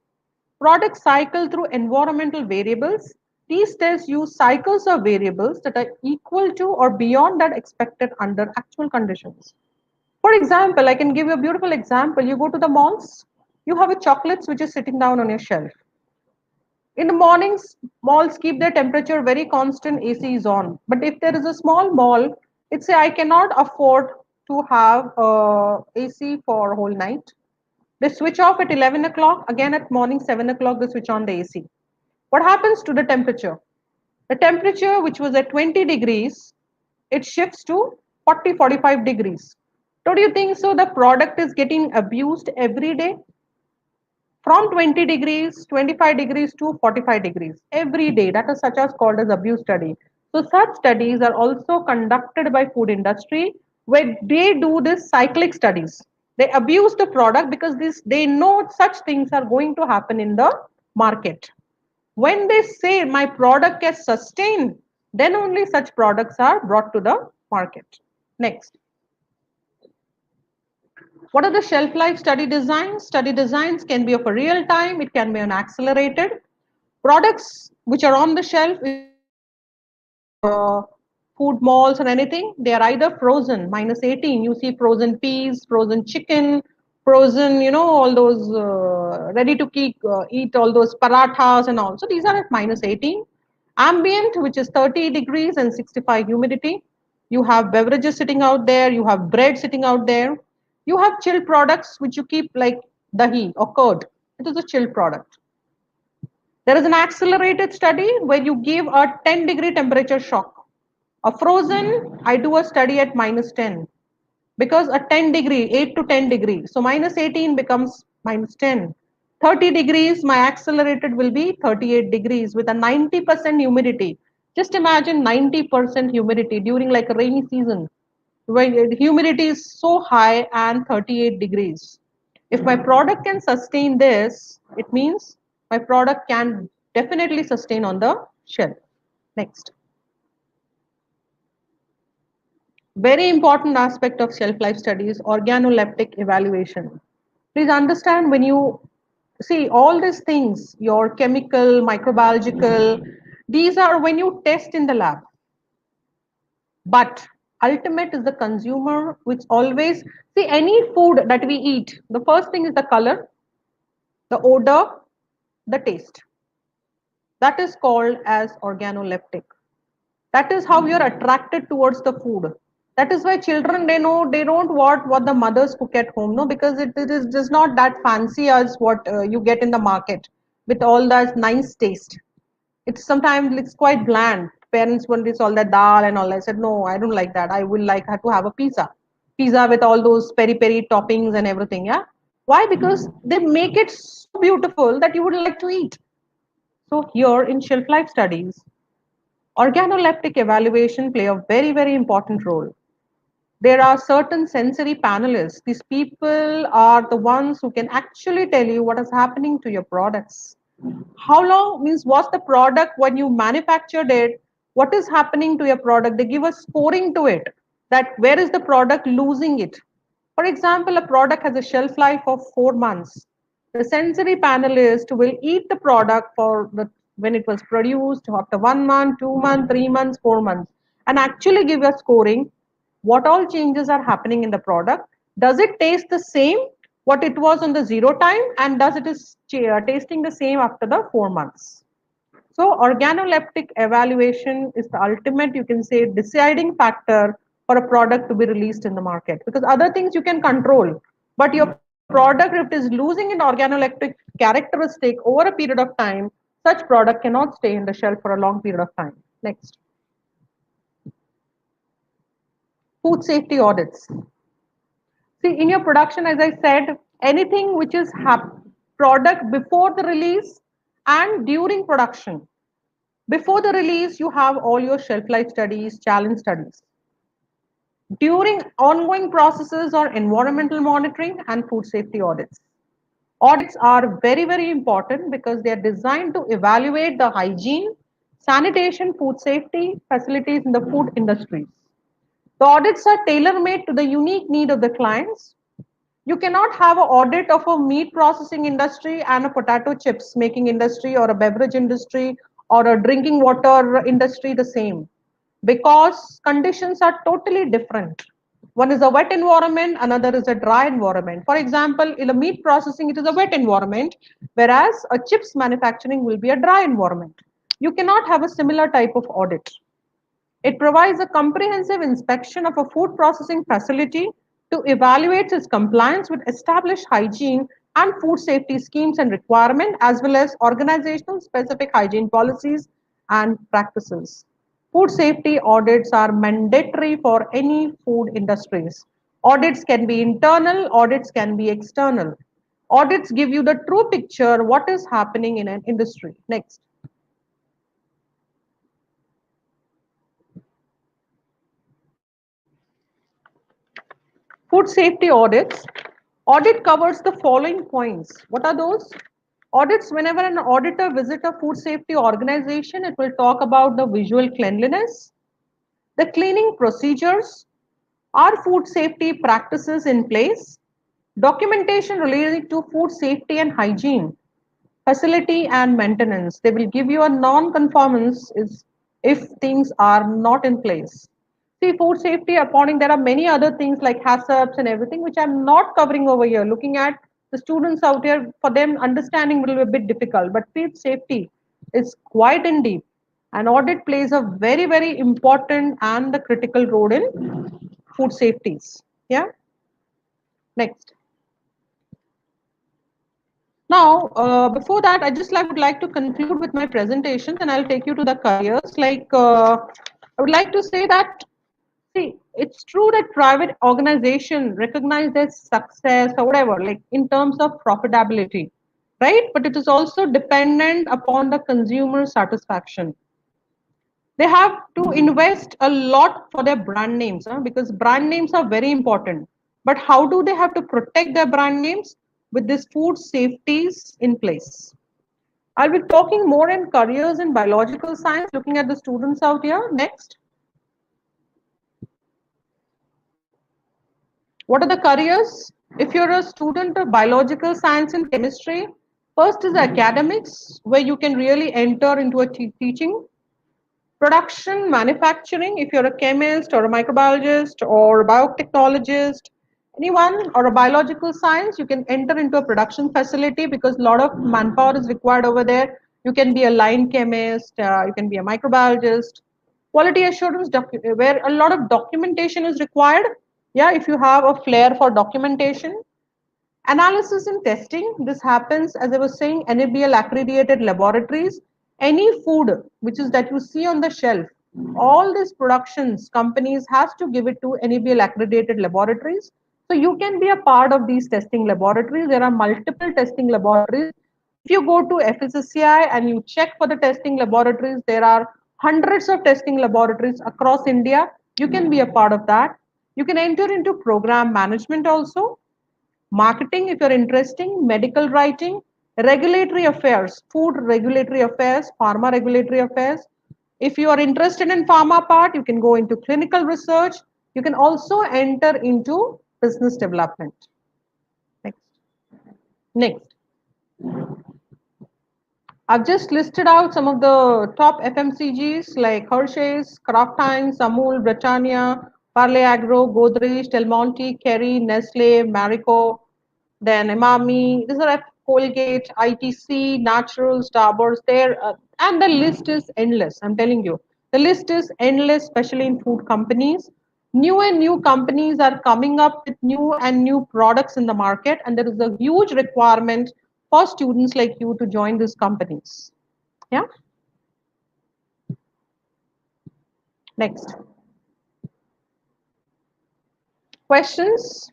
Products cycle through environmental variables. These tests use cycles of variables that are equal to or beyond that expected under actual conditions. For example, I can give you a beautiful example. You go to the malls, you have a chocolates which is sitting down on your shelf. In the mornings, malls keep their temperature very constant, AC is on. But if there is a small mall, it's say I cannot afford to have AC for a whole night. They switch off at 11 o'clock, again at morning 7 o'clock, they switch on the AC. What happens to the temperature? The temperature which was at 20 degrees, it shifts to 40, 45 degrees. Don't you think so? The product is getting abused every day from 20 degrees, 25 degrees to 45 degrees every day. That is such as called as abuse study. So such studies are also conducted by food industry where they do this cyclic studies. They abuse the product because they know such things are going to happen in the market. When they say my product gets sustained, then only such products are brought to the market. Next. What are the shelf life study designs? Study designs can be of a real time, it can be an accelerated. Products which are on the shelf, if you see in food malls or anything, they are either frozen, -18. You see frozen peas, frozen chicken, frozen, all those ready to eat all those parathas and all. So these are at -18. Ambient, which is 30 degrees and 65 humidity. You have beverages sitting out there, you have bread sitting out there. You have chilled products which you keep like dahi or curd. It is a chilled product. There is an accelerated study where you give a 10-degree temperature shock. A frozen, I do a study at -10 because a 10 degree, 8 to 10 degrees. So -18 becomes -10. 30 degrees, my accelerated will be 38 degrees with a 90% humidity. Just imagine 90% humidity during like a rainy season where the humidity is so high and 38 degrees. If my product can sustain this, it means my product can definitely sustain on the shelf. Next. Very important aspect of shelf life studies, organoleptic evaluation. Please understand when you see all these things, your chemical, microbiological, these are when you test in the lab. But ultimate is the consumer, which always see any food that we eat. The first thing is the color, the odor, the taste. That is called as organoleptic. That is how you're attracted towards the food. That is why children they don't want what the mothers cook at home, no, because it is just not that fancy as what you get in the market with all that nice taste. It's quite bland. Parents want this all that dal and all. I said no, I don't like that. I will like her to have a pizza with all those peri peri toppings and everything. Yeah, why? Because they make it so beautiful that you would like to eat. So here in shelf life studies, organoleptic evaluation play a very, very important role. There are certain sensory panelists. These people are the ones who can actually tell you what is happening to your products. How long means what's the product when you manufactured it? What is happening to your product? They give a scoring to it that where is the product losing it. For example, a product has a shelf life of 4 months. The sensory panelist will eat the product for the when it was produced after 1 month, 2 months, 3 months, 4 months, and actually give a scoring. What all changes are happening in the product? Does it taste the same what it was on the zero time, and does it is tasting the same after the 4 months? So organoleptic evaluation is the ultimate, you can say, deciding factor for a product to be released in the market, because other things you can control, but your product, if it is losing an organoleptic characteristic over a period of time, such product cannot stay in the shelf for a long period of time. Next. Food safety audits. See, in your production, as I said, anything which is product before the release and during production. Before the release, you have all your shelf life studies, challenge studies. During ongoing processes or environmental monitoring and food safety audits. Audits are very, very important because they are designed to evaluate the hygiene, sanitation, food safety facilities in the food industries. The audits are tailor-made to the unique need of the clients. You cannot have an audit of a meat processing industry and a potato chips making industry or a beverage industry or a drinking water industry the same, because conditions are totally different. One is a wet environment, another is a dry environment. For example, in a meat processing, it is a wet environment, whereas a chips manufacturing will be a dry environment. You cannot have a similar type of audit. It provides a comprehensive inspection of a food processing facility to evaluate its compliance with established hygiene and food safety schemes and requirements, as well as organizational specific hygiene policies and practices. Food safety audits are mandatory for any food industries. Audits can be internal, audits can be external. Audits give you the true picture what is happening in an industry. Next. Food safety audits. Audit covers the following points. What are those? Audits, whenever an auditor visits a food safety organization, it will talk about the visual cleanliness, the cleaning procedures, are food safety practices in place, documentation related to food safety and hygiene, facility and maintenance. They will give you a non-conformance is if things are not in place. See, food safety accounting, there are many other things like hazards and everything, which I'm not covering over here. Looking at the students out here, for them, understanding will be a bit difficult, but food safety is quite in deep. And audit plays a very, very important and the critical role in food safeties. Yeah. Next. Now, before that, would like to conclude with my presentation, and I'll take you to the careers. I would like to say that, see, it's true that private organization recognize their success or whatever, like in terms of profitability, right? But it is also dependent upon the consumer satisfaction. They have to invest a lot for their brand names, because brand names are very important. But how do they have to protect their brand names? With this food safeties in place. I'll be talking more in careers in biological science, looking at the students out here. Next. What are the careers? If you're a student of biological science and chemistry, first is academics, where you can really enter into a teaching. Production, manufacturing, if you're a chemist or a microbiologist or a biotechnologist, anyone or a biological science, you can enter into a production facility because a lot of manpower is required over there. You can be a line chemist, you can be a microbiologist. Quality assurance, where a lot of documentation is required. Yeah, if you have a flair for documentation. Analysis and testing, this happens, as I was saying, NABL accredited laboratories. Any food which is that you see on the shelf, all these productions companies has to give it to NABL accredited laboratories. So you can be a part of these testing laboratories. There are multiple testing laboratories. If you go to FSSAI and you check for the testing laboratories, there are hundreds of testing laboratories across India. You can be a part of that. You can enter into program management also, marketing if you're interested, medical writing, regulatory affairs, food regulatory affairs, pharma regulatory affairs. If you are interested in pharma part, you can go into clinical research. You can also enter into business development. Next. Next. I've just listed out some of the top FMCGs like Hershey's, Kraft Heinz, Amul, Britannia, Parle Agro, Godrej, Del Monte, Kerry, Nestle, Marico, then Emami. These are Colgate, ITC, Natural, Starburst. There, and the list is endless. I'm telling you, the list is endless, especially in food companies. New and new companies are coming up with new and new products in the market, and there is a huge requirement for students like you to join these companies. Yeah. Next. Questions?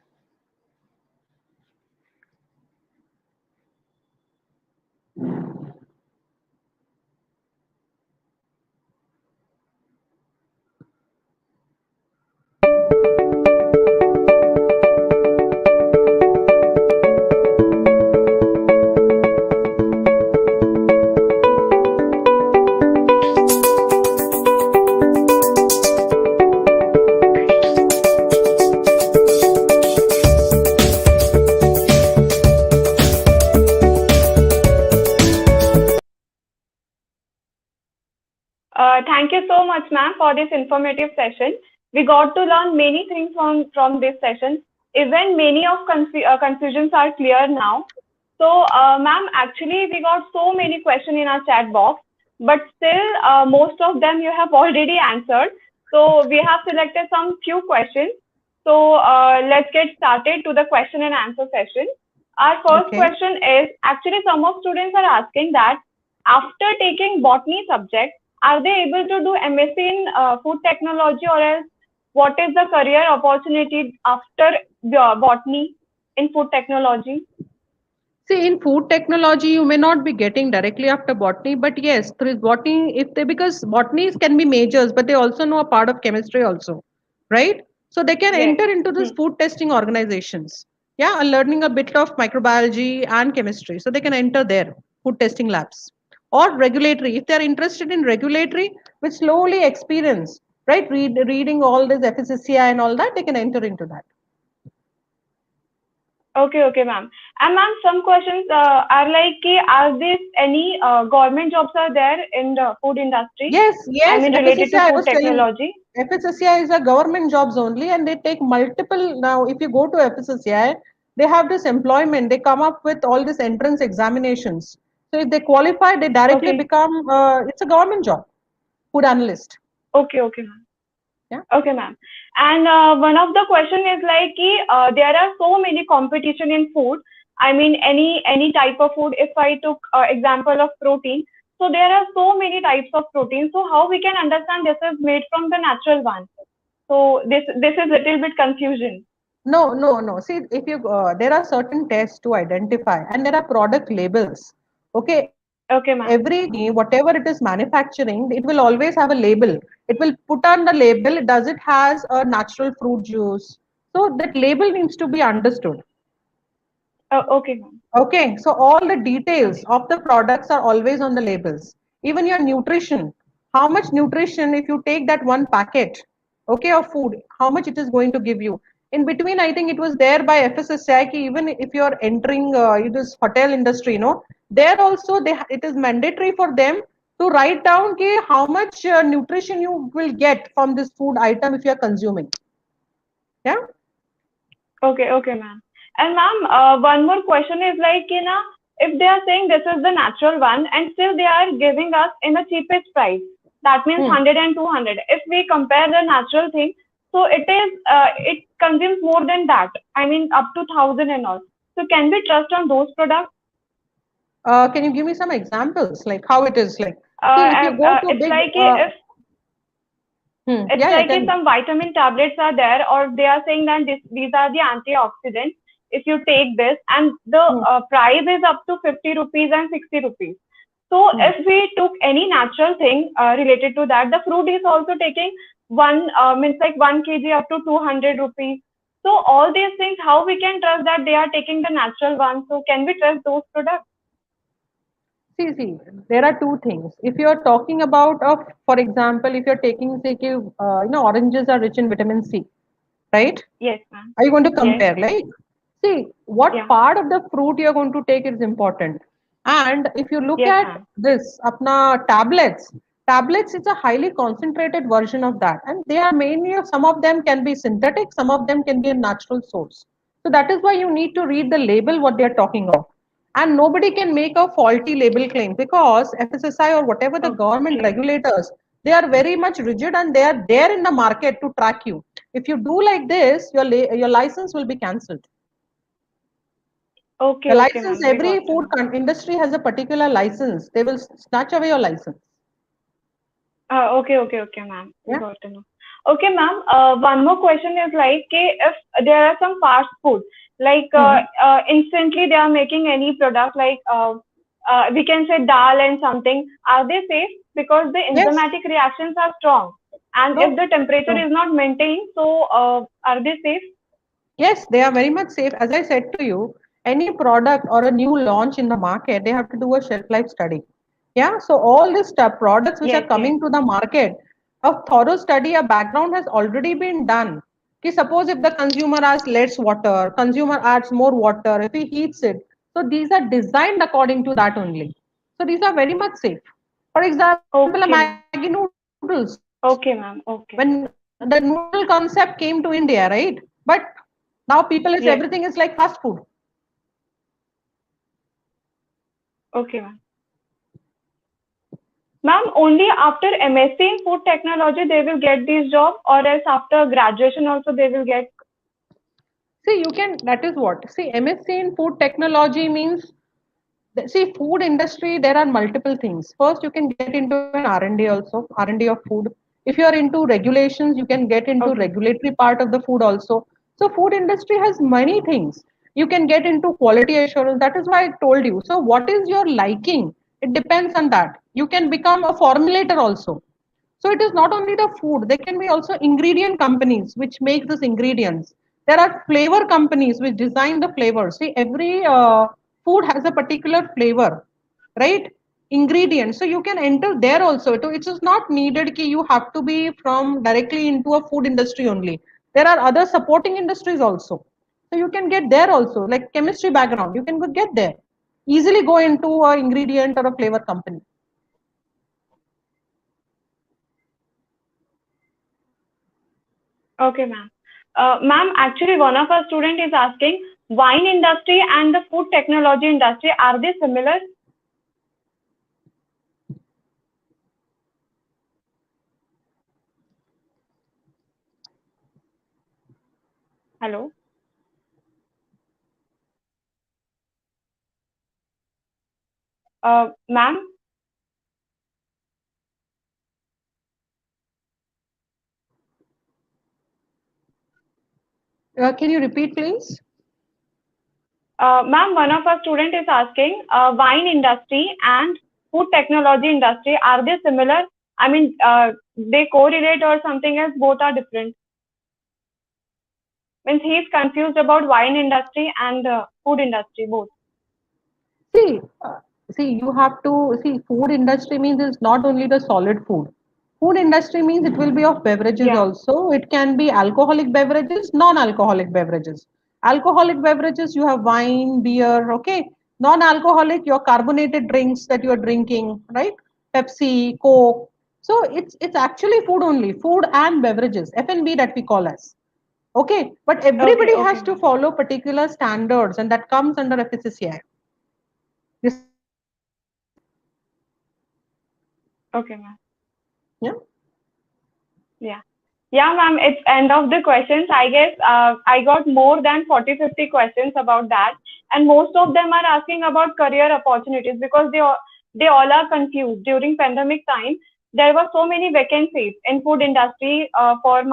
Thank you so much, ma'am, for this informative session. We got to learn many things from this session. Even many of confusions are clear now. So, ma'am, actually, we got so many questions in our chat box, but still, most of them you have already answered. So, we have selected some few questions. So, let's get started to the question and answer session. Our first question is, actually, some of students are asking that after taking botany subject, are they able to do MSc in food technology, or else what is the career opportunity after botany in food technology? See, in food technology, you may not be getting directly after botany, but yes, through botany, if they because botanies can be majors, but they also know a part of chemistry also, right? So they can Yes. enter into this food testing organizations. Yeah, and learning a bit of microbiology and chemistry. So they can enter there, food testing labs. Or regulatory, if they're interested in regulatory, with slowly experience, right? Reading all this FSSAI and all that, they can enter into that. Okay, ma'am. And ma'am, some questions are like, are there any government jobs are there in the food industry? Yes, I yes, mean, related to FSSAI, I food was telling, technology. FSSAI is a government jobs only, and they take multiple. Now, if you go to FSSAI, they have this employment. They come up with all these entrance examinations. So if they qualify, they directly Okay, become. It's a government job, food analyst. okay, ma'am. Yeah. Okay, ma'am. And one of the question is like, there are so many competition in food. I mean, any type of food. If I took example of protein, so there are so many types of protein. So how we can understand this is made from the natural one? So this is little bit confusion. No, no, no. See, if you there are certain tests to identify, and there are product labels. Okay, every Okay, ma'am. company, whatever it is manufacturing, it will always have a label. It will put on the label. Does it has a natural fruit juice? So that label needs to be understood. Okay, ma'am. Okay, so all the details Okay. of the products are always on the labels. Even your nutrition, how much nutrition, if you take that one packet, okay, of food, how much it is going to give you. In between, I think it was there by FSSAI, ki even if you are entering this hotel industry, there also it is mandatory for them to write down ki how much nutrition you will get from this food item if you are consuming. Yeah. Okay, ma'am. And ma'am, one more question is like, if they are saying this is the natural one and still they are giving us in a cheapest price, that means Hmm. 100 and 200. If we compare the natural thing, so it consumes more than that. I mean, up to 1,000 and all. So can we trust on those products? Can you give me some examples, like how it is like? See, if you go to It's big, like if it's yeah, yeah, like tell if me. some vitamin tablets are there, or they are saying that these are the antioxidants. If you take this, and the Hmm, price is up to 50 rupees and 60 rupees. So hmm. if we took any natural thing related to that, the fruit is also taking one means like 1 kg up to 200 rupees. So all these things, how we can trust that they are taking the natural one? So can we trust those products? See, there are two things. If you are talking about, for example, if you're taking, say, oranges are rich in vitamin C, right? Yes, ma'am. Are you going to Yes. compare? Like, see, what Yeah. part of the fruit you're going to take is important. And if you look Yes, at ma'am. this, apna tablets is a highly concentrated version of that. And they are mainly, some of them can be synthetic, some of them can be a natural source. So that is why you need to read the label, what they are talking of. And nobody can make a faulty label claim because FSSI or whatever the government Okay. regulators, they are very much rigid and they are there in the market to track you. If you do like this, your license will be cancelled. The Okay, license, ma'am. We every got to food know. industry has a particular license. They will snatch away your license. Okay, ma'am. We Yeah. got to know. Okay, ma'am. One more question is like, if there are some fast food, like Mhm. instantly they are making any product, like we can say dal and something, are they safe? Because the Yes. enzymatic reactions are strong, and if No. the temperature No. is not maintained, so are they safe? Yes, they are very much safe. As I said to you, any product or a new launch in the market, they have to do a shelf life study. Yeah, so all these products which are Yes. coming to the market, a thorough study, a background has already been done. Okay, suppose if the consumer adds less water, consumer adds more water, if he heats it, so these are designed according to that only. So these are very much safe. For example, a Okay, Maggi ma'am. noodles. Okay, ma'am. When Okay. the noodle concept came to India, right? But now people is everything Yes. is like fast food. Okay, ma'am. Ma'am, only after MSc in food technology they will get this job, or else after graduation also they will get. See, you can, that is what. See, MSc in food technology means, see, food industry, there are multiple things. First, you can get into an R&D also, R&D of food. If you are into regulations, you can get into Okay. regulatory part of the food also. So food industry has many things. You can get into quality assurance. That is why I told you. So what is your liking? It depends on that. You can become a formulator also. So it is not only the food, there can be also ingredient companies which make these ingredients. There are flavor companies which design the flavors. See, every food has a particular flavor, right? Ingredient. So you can enter there also. So it is not needed ki you have to be from directly into a food industry only. There are other supporting industries also. So you can get there also, like chemistry background, you can go get there. Easily go into a ingredient or a flavor company. Okay, ma'am. Ma'am, actually, one of our student is asking, wine industry and the food technology industry, are they similar? Hello? Ma'am? Can you repeat, please? Ma'am, one of our student is asking, wine industry and food technology industry, are they similar? I mean, they correlate or something else, both are different. Means he is confused about wine industry and food industry, both. See, you have to see food industry means it's not only the solid food. Food industry means it will be of beverages Yeah. also. It can be alcoholic beverages, non-alcoholic beverages. Alcoholic beverages, you have wine, beer, okay. Non-alcoholic, your carbonated drinks that you are drinking, right? Pepsi, Coke. So it's actually food only, food and beverages, F&B that we call as. Okay, but Okay, everybody okay, has to ma'am. follow particular standards, and that comes under FSSAI. This, Okay, ma'am. yeah. Yeah. Yeah, ma'am, it's end of the questions. I guess I got more than 40-50 questions about that. And most of them are asking about career opportunities because they all are confused. During pandemic time, there were so many vacancies in food industry for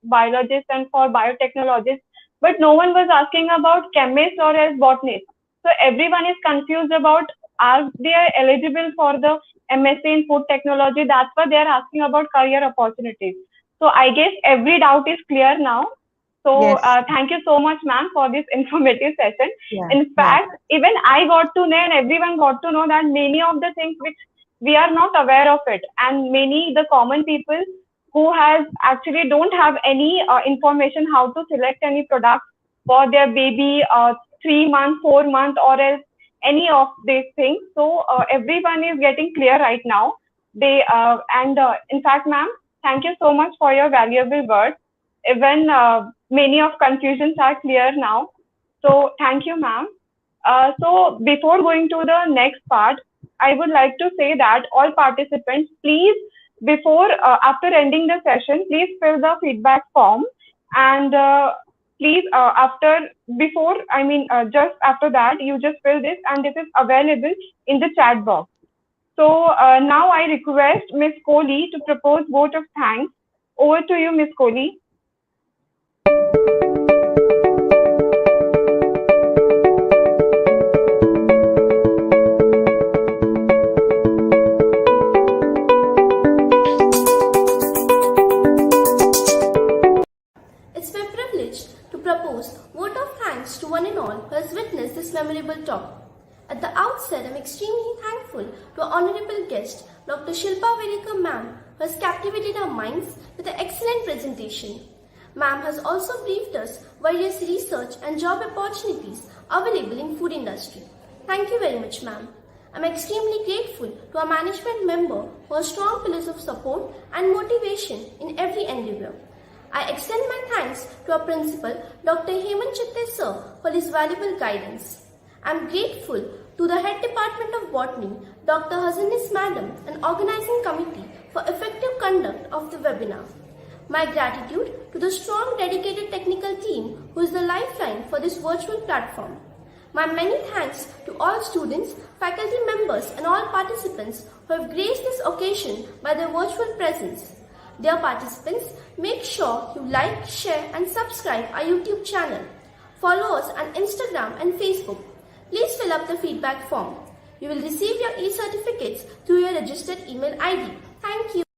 biologists and for biotechnologists, but no one was asking about chemists or as botanists. So everyone is confused about are they eligible for the MSc in food technology. That's why they are asking about career opportunities. So I guess every doubt is clear now. So Yes. thank you so much, ma'am, for this informative session. Yeah. In Yeah. fact, even I got to know and everyone got to know that many of the things which we are not aware of it, and many the common people who has actually don't have any information how to select any product for their baby 3 months, 4 months, or else any of these things. So everyone is getting clear right now. They and in fact, ma'am, thank you so much for your valuable words. Even many of confusions are clear now. So thank you, ma'am. So before going to the next part, I would like to say that all participants, please, after ending the session, please fill the feedback form, and please just after that, you just fill this, and this is available in the chat box. So now I request Ms. Kohli to propose vote of thanks. Over to you, Ms. Kohli. It's my privilege to propose vote of thanks to one and all who has witnessed this memorable talk. At the outset, I'm extremely thankful to our honorable guest, Dr. Shilpa Vedekar ma'am, who has captivated our minds with an excellent presentation. Ma'am has also briefed us various research and job opportunities available in food industry. Thank you very much, ma'am. I'm extremely grateful to our management member for strong pillars of support and motivation in every endeavor. I extend my thanks to our principal, Dr. Hemant Chitte sir, for his valuable guidance. I'm grateful to the head department of botany, Dr. Hazanis madam, and organizing committee for effective conduct of the webinar. My gratitude to the strong dedicated technical team who is the lifeline for this virtual platform. My many thanks to all students, faculty members and all participants who have graced this occasion by their virtual presence. Dear participants, make sure you like, share and subscribe our YouTube channel. Follow us on Instagram and Facebook. Please fill up the feedback form. You will receive your e-certificates through your registered email ID. Thank you.